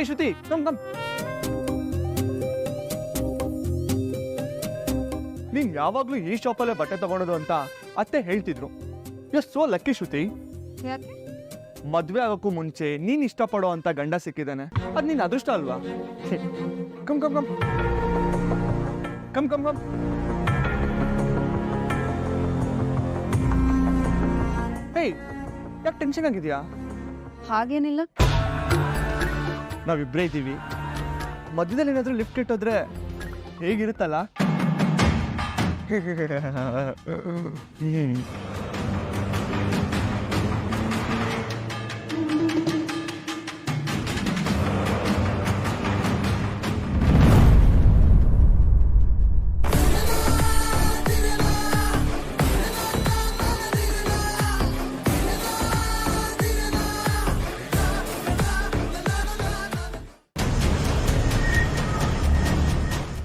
ಶ್ರುತಿ come come. ನೀನ್ ಯಾವಾಗ್ಲೂ ಈ ಶಾಪಲ್ಲೇ ಬಟ್ಟೆ ತಗೊಳೋದು ಅಂತ ಅತ್ತೆ ಹೇಳ್ತಿದ್ರು. ಯು ಆರ್ ಸೋ ಲಕ್ಕಿ ಶ್ರುತಿ. ಯಾಕೆ? ಮದ್ವೆ ಆಗೋಕ್ಕೂ ಮುಂಚೆ ನೀನ್ ಇಷ್ಟಪಡೋ ಅಂತ ಗಂಡ ಸಿಕ್ಕಿದ್ದಾನೆ. ಅದ್ ನಿನ್ ಅದೃಷ್ಟ ಅಲ್ವಾ? Come come come come come come. Hey, ಯಾಕೆ ಟೆನ್ಷನ್ ಆಗಿದ್ಯಾ? ಹಾಗೇನಿಲ್ಲ. ನಾವಿಬ್ಬರೇ ಇದ್ದೀವಿ, ಮಧ್ಯದಲ್ಲಿ ಏನಾದರೂ ಲಿಫ್ಟ್ ಇಟ್ಟೋದ್ರೆ ಹೇಗಿರುತ್ತಲ್ಲ?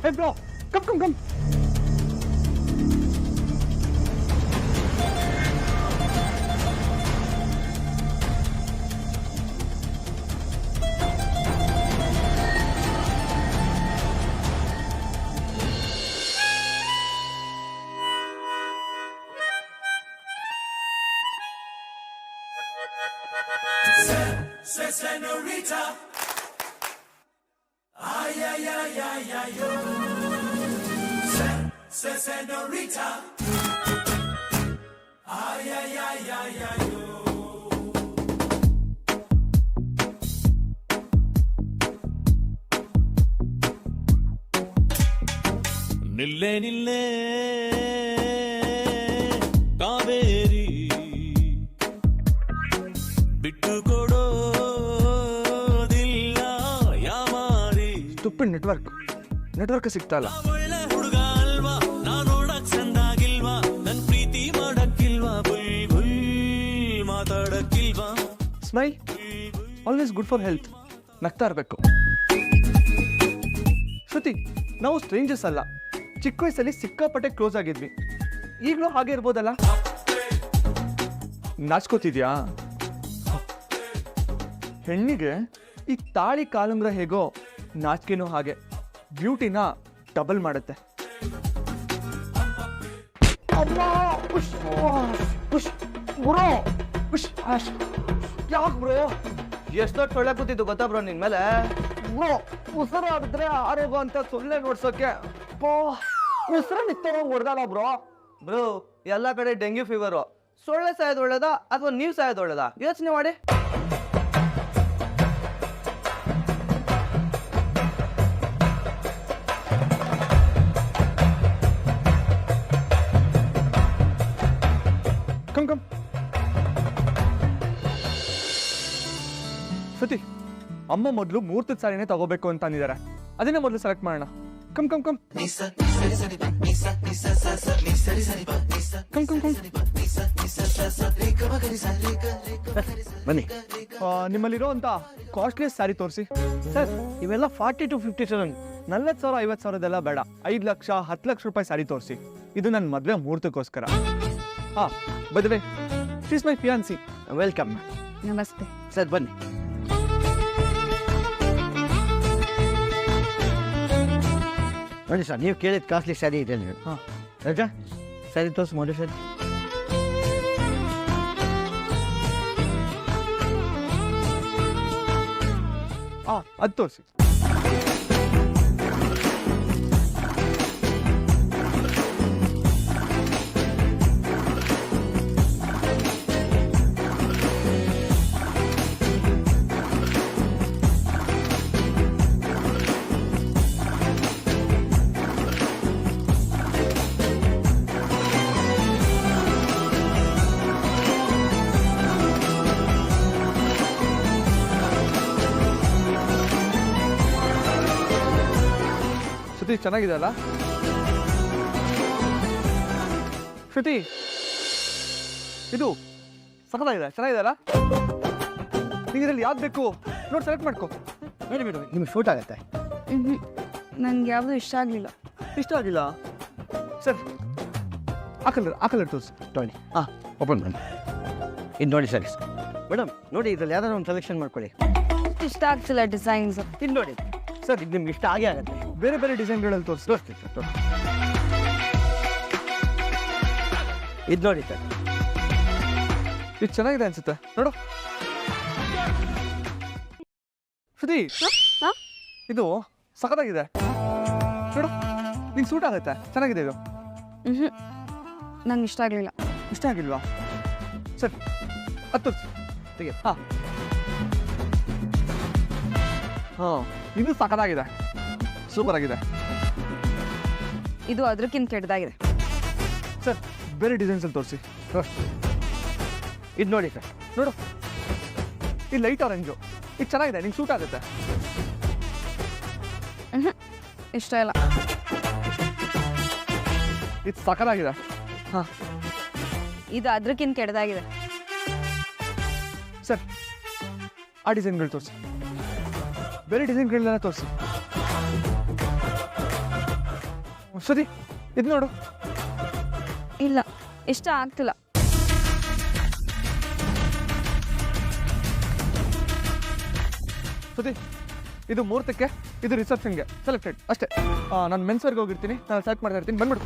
Hey bro, come. Senorita. Ay, ay, ay, ay, ay, yo. Senorita. Ay, ay, ay, ay, ay, yo. ನಿಲ್ಲೆ ನಿಲ್ಲೆ ಕಾವೇರಿ ಬಿಟ್ಟು ಕೊಡೋದಿಲ್ಲ ಯಾಮಾರಿ. ಸ್ಟುಪಿಡ್ ನೆಟ್ವರ್ಕ್ ಸಿಗ್ತಾ ಇಲ್ಲ. ಒಳ್ಳೆ ಹುಡುಗ ಅಲ್ವಾ, ನಾ ನೋಡಕ್ ಚಂದಾಗಿಲ್ವಾ, ನನ್ ಪ್ರೀತಿ ಮಾಡಕ್ಕಿಲ್ವಾ, ಬುಯ್ ಬುಯ್ ಮಾತಾಡಕ್ಕಿಲ್ವಾ. Smile always good for health. ನಗ್ತಾ ಇರಬೇಕು. ಶ್ರುತಿ, ನಾವು ಸ್ಟ್ರೇಂಜರ್ಸ್ ಅಲ್ಲ, ಚಿಕ್ಕ ವಯಸ್ಸಲ್ಲಿ ಸಿಕ್ಕಾಪಟ್ಟೆ ಕ್ಲೋಸ್ ಆಗಿದ್ವಿ. ಈಗಲೂ ಹಾಗೆ ಇರ್ಬೋದಲ್ಲ? ನಾಚ್ಕೋತಿದ್ಯಾ? ಹೆಣ್ಣಿಗೆ ಈ ತಾಳಿ ಕಾಲುಂಗ್ರ ಹೇಗೋ ನಾಚಿಕೆನೂ ಹಾಗೆ ಬ್ಯೂಟಿನ ಡಬಲ್ ಮಾಡುತ್ತೆ. ಯಾಕೆ ಬ್ರೋ ಎಷ್ಟೊತ್ತು ಸೊಳ್ಳೆ ಕೂತಿದ್ದು ಗೊತ್ತಾ ಬ್ರೋ ನಿನ್ ಮೇಲೆ? ಬ್ರೋ ಉಸಿರಾಡಿದ್ರೆ ಆರೋಗ್ಯ ಅಂತ ಸೊಳ್ಳೆ ನೋಡ್ಸೋಕೆ ಉಸಿರು ನಿತ್ತೋಂಗ್ ಹೊಡೆದಲ್ಲ ಬ್ರೋ. ಬ್ರೋ ಎಲ್ಲ ಕಡೆ ಡೆಂಗ್ಯೂ ಫೀವರು. ಸೊಳ್ಳೆ ಸಾಯೋದು ಒಳ್ಳೇದಾ ಅಥವಾ ನೀವು ಸಾಯೋದು ಒಳ್ಳೇದಾ? ಯೋಚನೆ ಮಾಡಿ. ಕಮ್ ಶ್ರುತಿ, ಅಮ್ಮ ಮೊದಲು ಮುಹೂರ್ತದ ಸಾರಿನೇ ತಗೋಬೇಕು ಅಂತ ಅಂದಿದ್ದಾರೆ. ಅದನ್ನೇ ಮೊದಲು ಸೆಲೆಕ್ಟ್ ಮಾಡೋಣ. ಕಮ್ ಬನ್ನಿ. ನಿಮ್ಮಲ್ಲಿರೋ ಅಂತ ಕಾಸ್ಟ್ಲಿಯಸ್ಟ್ ಸ್ಯಾರಿ ತೋರಿಸಿ. ಸರ್ ಇವೆಲ್ಲ 40 to 50,000. 40,000 50,000 ಬೇಡ, 5 ಲಕ್ಷ 10 ಲಕ್ಷ ರೂಪಾಯಿ ಸ್ಯಾರಿ ತೋರಿಸಿ. ಇದು ನನ್ನ ಮದುವೆ ಮುಹೂರ್ತಕ್ಕೋಸ್ಕರ. By the way, she is my fiancee. Welcome. ನಮಸ್ತೆ. ಸರ್ ಬನ್ನಿ. ನೋಡಿ ಸರ್, ನೀವು ಕೇಳಿದ ಕಾಸ್ಟ್ಲಿ ಸ್ಯಾರಿ ಇದೆ ನೀವು. ರಜಾ ಸ್ಯಾರಿ ತೋರಿಸಿ ಮಾಡಿ ಸರ್. ಅದು ತೋರಿಸಿ. ಶ್ರುತಿ ಚೆನ್ನಾಗಿದೆ ಅಲ್ಲ? ಶ್ರುತಿ, ಇದು ಸಖತ್ತಾಗಿದೆ, ಚೆನ್ನಾಗಿದೆ ಅಲ್ಲ? ನಿಂಗೆ ಇದರಲ್ಲಿ ಯಾವ್ದು ಬೇಕು ನೋಡಿ ಸೆಲೆಕ್ಟ್ ಮಾಡ್ಕೊ. ನೋಡಿ ಮೇಡಮ್, ನಿಮಗೆ ಶೂಟ್ ಆಗುತ್ತೆ. ನನಗೆ ಯಾವುದು ಇಷ್ಟ ಆಗಲಿಲ್ಲ. ಇಷ್ಟ ಆಗಿಲ್ಲ ಸರ್? ಆ ಕಲರ್ ತೋರಿಸಿ. ನೋಡಿ ಓಪನ್ ಮಾಡಿ. ಇದು ನೋಡಿ ಸರ್ ಮೇಡಮ್, ನೋಡಿ ಇದರಲ್ಲಿ ಯಾವ್ದಾದ್ರು ಒಂದು ಸೆಲೆಕ್ಷನ್ ಮಾಡ್ಕೊಳ್ಳಿ. ಇಷ್ಟ ಆಗ್ತಿಲ್ಲ ಡಿಸೈನ್ಸ್. ಇದು ನೋಡಿ ಸರ್, ಇದು ನಿಮ್ಗೆ ಇಷ್ಟ ಆಗೇ ಆಗುತ್ತೆ. ಬೇರೆ ಬೇರೆ ಡಿಸೈನ್ಗಳಲ್ಲಿ ತೋರಿಸ್ತೀನಿ ಸರ್. ಇದು ನೋಡಿ ಸರ್, ಇದು ಚೆನ್ನಾಗಿದೆ ಅನ್ಸುತ್ತೆ ನೋಡು. ಶ್ರುತಿ, ಹಾ? ಇದು ಸಖತ್ತಾಗಿದೆ ನೋಡು, ನಿಂಗೆ ಸೂಟ್ ಆಗುತ್ತೆ, ಚೆನ್ನಾಗಿದೆ ಇದು. ನಂಗೆ ಇಷ್ಟ ಆಗಲಿಲ್ಲ. ಇಷ್ಟ ಆಗಿಲ್ವಾ? ಸರ್ ಹತ್ತು ತೆಗೆ. ಹಾಂ ಹಾಂ, ಇದು ಸಖತ್ತಾಗಿದೆ, ಸೂಪರ್ ಆಗಿದೆ. ಇದು ಅದಕ್ಕಿಂತ ಕೆಟ್ಟದಾಗಿದೆ. ಸರ್ ಬೇರೆ ಡಿಸೈನ್ಸಲ್ಲಿ ತೋರಿಸಿ. ಇದು ನೋಡಿ ಸರ್, ನೋಡು, ಇದು ಲೈಟ್ ಆರೆಂಜು, ಇದು ಚೆನ್ನಾಗಿದೆ, ನಿಂಗೆ ಸೂಟ್ ಆಗುತ್ತೆ. ಇಷ್ಟ ಇಲ್ಲ. ಇದು ಸಖತ್ತಾಗಿದೆ. ಹಾಂ ಇದು ಅದಕ್ಕಿಂತ ಕೆಟ್ಟದಾಗಿದೆ. ಸರ್ ಆ ಡಿಸೈನ್ಗಳು ತೋರಿಸಿ, ಬೇರೆ ಡಿಸೈನ್ಗಳನ್ನೆಲ್ಲ ತೋರಿಸಿ. ಸರಿ, ಇದು ನೋಡು. ಇಲ್ಲ, ಇಷ್ಟ ಆಗ್ತಿಲ್ಲ. ಸರಿ, ಇದು ಮುಹೂರ್ತಕ್ಕೆ, ಇದು ರಿಸೆಪ್ಷನ್ಗೆ ಸೆಲೆಕ್ಟೆಡ್ ಅಷ್ಟೇ. ನಾನು ಮೆನ್ಸ್ವರ್ಗೆ ಹೋಗಿರ್ತೀನಿ, ನಾನು ಸೆಲೆಕ್ಟ್ ಮಾಡ್ತಾ ಇರ್ತೀನಿ, ಬಂದ್ಬಿಡು.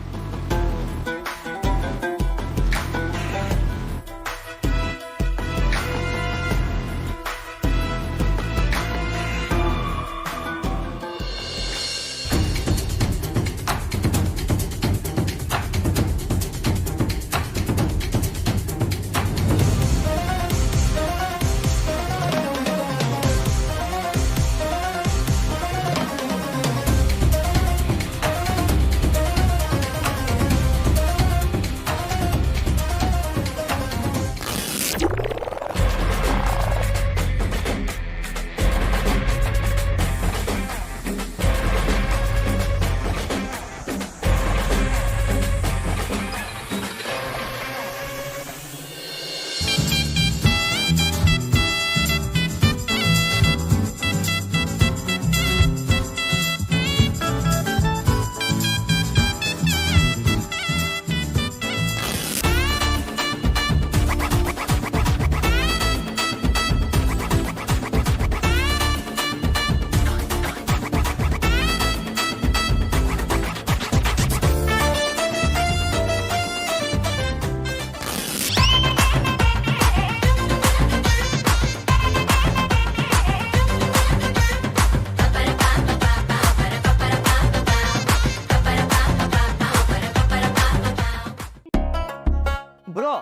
ಬ್ರೋ,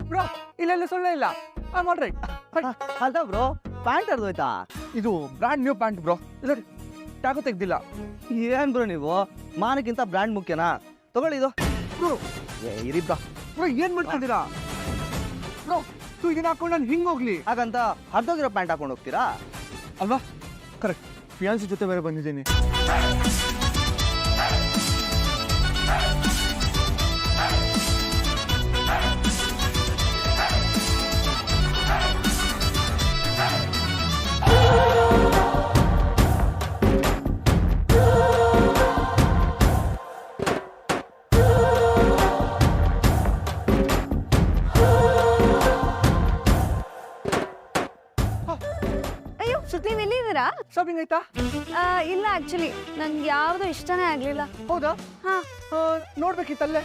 ಬ್ರೋ, ಇಲ್ಲ ಸೊಳ್ಳೆ ಇಲ್ಲ. All right. ಅದ ಬ್ರೋ, ಪ್ಯಾಂಟ್ ಹರಿದೋಯ್ತಾ? ಇದು ಬ್ರ್ಯಾಂಡ್ ನ್ಯೂ ಪ್ಯಾಂಟ್ ಬ್ರೋ, ಇಲ್ಲ ಟ್ಯಾಗು ತೆಗ್ದಿಲ್ಲ. ಏನ್ ಬ್ರೋ ನೀವು, ಮಾನಕ್ಕಿಂತ ಬ್ರ್ಯಾಂಡ್ ಮುಖ್ಯನಾ? ತಗೊಳ್ಳಿ ಇದು. ಬ್ರೋ ಇರಿ ಬ್ರೋ. ಬ್ರೋ ಏನ್ ಮಾಡ್ಕೊಂಡಿರಾ ಬ್ರೋ? ಇದನ್ನ ಹಾಕೊಂಡು ನಾನು ಹಿಂಗೆ ಹೋಗ್ಲಿ ಹಾಗಂತ ಹರಿದೋಗಿರೋ ಪ್ಯಾಂಟ್ ಹಾಕೊಂಡು ಹೋಗ್ತೀರಾ? ಅಲ್ವಾ? ಕರೆಕ್ಟ್. ಫಿಯಾನ್ಸಿ ಜೊತೆ ಬೇರೆ ಬಂದಿದ್ದೀನಿ. ಅಯ್ಯೋ, ನೀವು ಎಲ್ಲಿದ್ದೀರಾ? ಶಾಪಿಂಗ್ ಆಯ್ತಾ? ಇಲ್ಲ, ಆಕ್ಚುಲಿ ನಂಗೆ ಯಾವುದು ಇಷ್ಟನೇ ಆಗಲಿಲ್ಲ. ಹೌದಾ? ಹಾ, ನೋಡ್ಬೇಕಿತ್ತಲ್ಲೇ.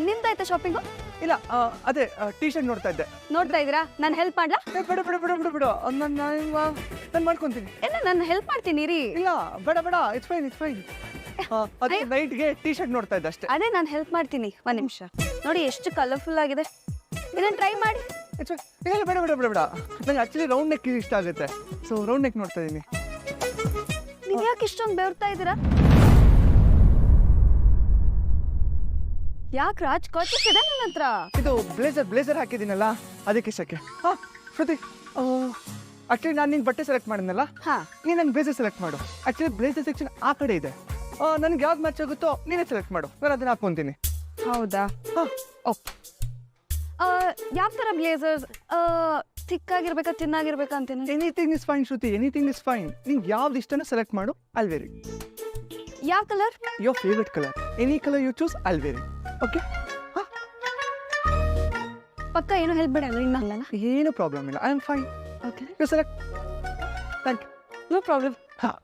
ನಿಮ್ದಾಯ್ತಾ ಶಾಪಿಂಗು? ಇಲ್ಲ, ಅದೇ ಟೀ ಶರ್ಟ್ ನೋಡ್ತಾ ಇದ್ದೆ. ನೋಡ್ತಾ ಇದ್ದೀರಾ? ನಾನು ಹೆಲ್ಪ್ ಮಾಡ್ಲಾ? ಬೇಡ ಬೇಡ ಬೇಡ ಬಿಡು ಬಿಡು, ನಾನು ಮಾಡ್ಕೊಂತೀನಿ. ಇಲ್ಲ, ನಾನು ಹೆಲ್ಪ್ ಮಾಡ್ತೀನಿ ರೀ. ಇಲ್ಲ ಬೇಡ ಬೇಡ, ಇಟ್ಸ್ ಫೈನ್ ಇಟ್ಸ್ ಫೈನ್. ಅದೇ ನೈಟ್ಗೆ ಟೀ ಶರ್ಟ್ ನೋಡ್ತಾ ಇದ್ದೆ ಅಷ್ಟೇ. ಅದೇ ನಾನು ಹೆಲ್ಪ್ ಮಾಡ್ತೀನಿ. ಒಂದು ನಿಮಿಷ ನೋಡಿ, ಎಷ್ಟು ಕಲರ್ಫುಲ್ ಆಗಿದೆ. ಇದನ್ನು ಟ್ರೈ ಮಾಡಿ. ಇಲ್ಲ ಬೇಡ ಬೇಡ ಬೇಡ ಬೇಡ, ನಂಗೆ ಆಕ್ಚುಲಿ ರೌಂಡ್ ನೆಕ್ ಇಷ್ಟ ಆಗುತ್ತೆ, ಸೊ ರೌಂಡ್ ನೆಕ್ ನೋಡ್ತಾ ಇದ್ದೀನಿ. ನೀವು ಯಾಕೆ ಇಷ್ಟೊಂದು ಬೆವರ್ತಾ ಇದ್ದೀರಾ? ಯಾಕೆ ರಾಜ್ ಕಾಚಿಸ್ ಇದೆ ನನ್ನ ಹತ್ರ? ಇದು ಬ್ಲೇಸರ್ ಹಾಕಿದ್ದೀನಲ್ಲ, ಅದಕ್ಕೆ ಇಷ್ಟಕ್ಕೆ. ಹಾಂ ಶ್ರುತಿ, ಆಕ್ಚುಲಿ ನಾನು ನಿಂಗೆ ಬಟ್ಟೆ ಸೆಲೆಕ್ಟ್ ಮಾಡಿದ್ನಲ್ಲ, ಹಾಂ, ನೀನು ನಂಗೆ ಬ್ಲೇಸರ್ ಸೆಲೆಕ್ಟ್ ಮಾಡು. ಆಕ್ಚುಲಿ ಬ್ಲೇಸರ್ ಸೆಕ್ಷನ್ ಆ ಕಡೆ ಇದೆ. ನನಗೆ ಯಾವ್ದು ಮ್ಯಾಚ್ ಆಗುತ್ತೋ ನೀನೇ ಸೆಲೆಕ್ಟ್ ಮಾಡು, ನಾನು ಅದನ್ನ ಹಾಕ್ಕೊಂತೀನಿ. ಹೌದಾ? ಹಾಂ, ಓಕೆ. ಯಾವ ಥರ ಬ್ಲೇಸರ್ಸ್? ಥಿಕ್ಕಾಗಿರ್ಬೇಕಾ, ತಿನ್ನಾಗಿರ್ಬೇಕಾ ಅಂತೀನಿ? Anything is fine Shruti, anything is fine. ನಿಂಗೆ ಯಾವ್ದು ಇಷ್ಟನೋ ಸೆಲೆಕ್ಟ್ ಮಾಡು, ಐಲ್ ವೇರ್ ಇಟ್. ಯಾವ colour? Your favourite colour. Any colour you choose, I'll wear it. Okay? ಪಕ್ಕ ಏನು ಹೆಲ್ಪ್ ಬೇಡ ಅಲ್ಲ? ಏನು ಪ್ರಾಬ್ಲಮ್ ಇಲ್ಲ, I am fine. Okay you select thank you no problem ಹಾಂ